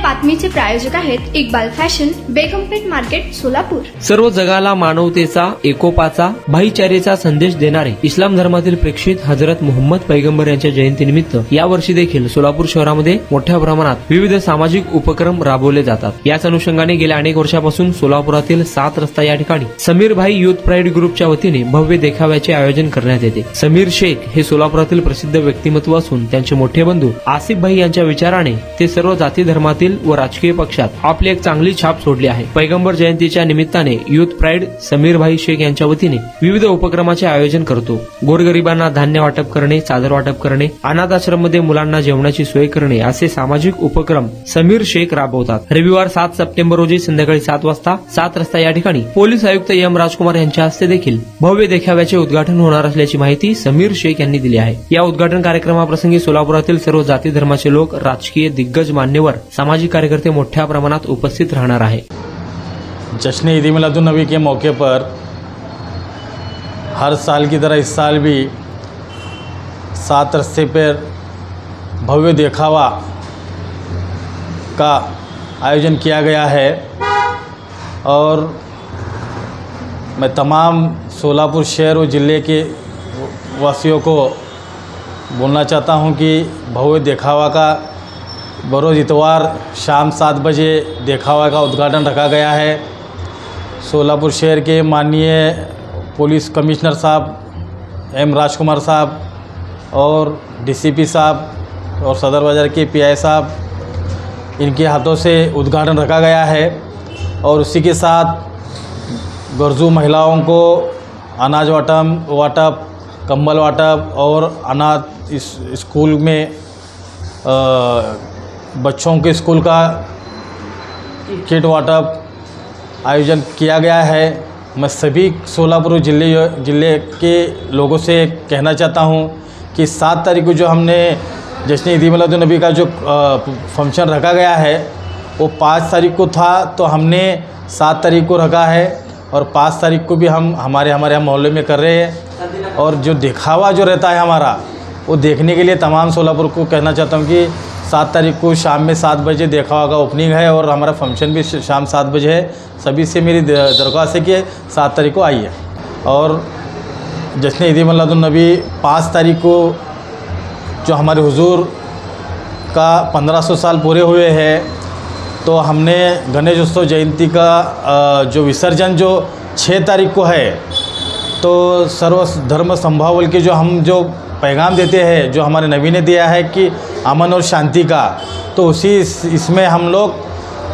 बातमीचे प्रायोजक आहेत Iqbal fashion, बेगमपेठ market, Solapur. सर्व जगाला मानवतेचा, एकोपाचा, भाईचारेचा संदेश देणारे इस्लाम धर्मातील प्रेषित हजरत मुहम्मद पैगंबर यांच्या जयंतीनिमित्त यावर्षी देखील सोलापूर शहरामध्ये मोठ्या प्रमाणात विविध सामाजिक उपक्रम राबवले जातात। याच अनुषंगाने गेल्या अनेक वर्षापासून सोलापुरातील 7 रस्ता या ठिकाणी समीर भाई युथ प्राईड ग्रुपच्या वतीने भव्य देखाव्याचे आयोजन करण्यात येते। समीर शेख हे सोलापुरातील प्रसिद्ध व्यक्तिमत्व असून त्यांचे मोठे बंधू आसिफ भाई यांच्या विचाराने ते सर्व जाती धर्मातील व राजकीय पक्षात आपली एक चांगली छाप सोडली आहे। पैगंबर जयंतीच्या निमित्ताने युथ प्राईड समीर भाई शेख यांच्या वतीने विविध उपक्रमाचे आयोजन करतो। गोरगरिबांना धान्य वाटप करणे, चादर वाटप करणे, अनाथ आश्रममध्ये मुलांना जेवणाची सोय करणे असे सामाजिक उपक्रम समीर शेख राबवतात। रविवार 7 सप्टेंबर रोजी संध्याकाळी 7 वाजता 7 रस्ता या ठिकाणी पोलीस आयुक्त एम राजकुमार यांच्या हस्ते देखील भव्य देखाव्याचे उद्घाटन होणार असल्याची माहिती समीर शेख यांनी दिली आहे। या उद्घाटन कार्यक्रमाप्रसंगी सोलापुरातील सर्व जाती धर्माचे लोक, राजकीय दिग्गज मान्यवर, सामाजिक कार्यकर्ते मोठ्या प्रमाणात उपस्थित रहणार आहे। जश्न ईद मिलादुन नबी के मौके पर हर साल की तरह इस साल भी 7 रस्ते पर भव्य देखावा का आयोजन किया गया है और मैं तमाम सोलापुर शहर और ज़िले के वासियों को बोलना चाहता हूं कि भव्य देखावा का बरोज़ इतवार शाम 7 बजे देखावा का उद्घाटन रखा गया है। सोलापुर शहर के माननीय पुलिस कमिश्नर साहब एम राजकुमार साहब और डीसीपी साहब और सदर बाज़ार के पीआई साहब, इनके हाथों से उद्घाटन रखा गया है और उसी के साथ गरजू महिलाओं को अनाज वाटप, कंबल वाटप और अनाथ स्कूल में बच्चों के स्कूल का किट वाटप आयोजन किया गया है। मैं सभी सोलापुर ज़िले के लोगों से कहना चाहता हूं कि 7 तारीख को जो हमने जश्न ईद मिलादुन नबी का जो फंक्शन रखा गया है वो 5 तारीख को था, तो हमने 7 तारीख को रखा है और 5 तारीख को भी हम हमारे मोहल्ले में कर रहे हैं। और जो दिखावा जो रहता है हमारा, वो देखने के लिए तमाम सोलापुर को कहना चाहता हूँ कि 7 तारीख को शाम में 7 बजे देखावा का ओपनिंग है और हमारा फंक्शन भी शाम 7 बजे है। सभी से मेरी दरख्वास्त है कि 7 तारीख को आइए। और जश्न ईद मिलादुन नबी 5 तारीख को जो हमारे हुजूर का 1500 साल पूरे हुए हैं, तो हमने गणेश उत्सव जयंती का जो विसर्जन जो 6 तारीख को है, तो सर्व धर्म संभावल के जो पैगाम देते हैं, जो हमारे नबी ने दिया है कि अमन और शांति का, तो उसी इसमें हम लोग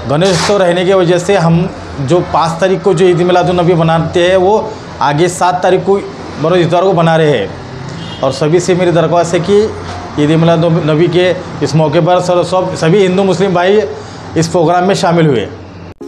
गणेश उत्सव रहने की वजह से हम जो 5 तारीख को जो ईद मिलादुन नबी बनाते हैं वो आगे 7 तारीख को बरोज़ इतवार को बना रहे हैं। और सभी से मेरी दरख्वास्त है कि ईद मिलादुन नबी के इस मौके पर सभी हिंदू मुस्लिम भाई इस प्रोग्राम में शामिल हुए।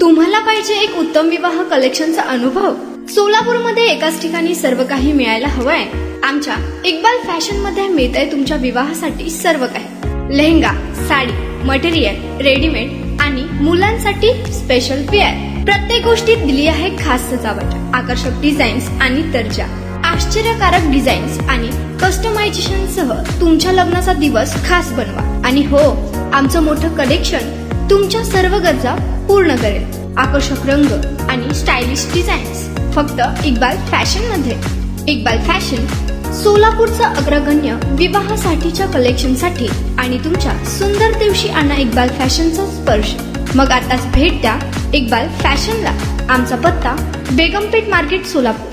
तुम्हाला पाहिजे एक उत्तम विवाह कलेक्शनचा अनुभव? सोलापूरमध्ये एकाच ठिकाणी सर्व काही मिळायला हवंय? आमच्या इक्बाल फॅशन मध्ये मिळतंय तुमच्या विवाहासाठी सर्व काही। लेहंगा, साडी, मटेरियल, रेडीमेड आणि मुलांसाठी स्पेशल वेअर, प्रत्येक गोष्टीत दिली आहे खास सजावट, आकर्षक डिझाईन्स आणि दर्जा, आश्चर्यकारक डिझाईन्स आणि कस्टमायझेशन सह तुमच्या लग्नाचा दिवस खास बनवा। आणि हो, आमचं मोठं कलेक्शन तुमच्या सर्व गरजा पूर्ण करेल। आकर्षक रंग आणि स्टायलिश डिझाईन्स फक्त इक्बाल फॅशन मध्ये। इक्बाल फॅशन सोलापूरचा अग्रगण्य विवाहासाठीच्या कलेक्शनसाठी आणि तुमच्या सुंदर दिवशी आणा इक्बाल फॅशनचा स्पर्श। मग आताच भेट द्या इक्बाल फॅशनला। आमचा पत्ता बेगमपेठ मार्केट, सोलापूर।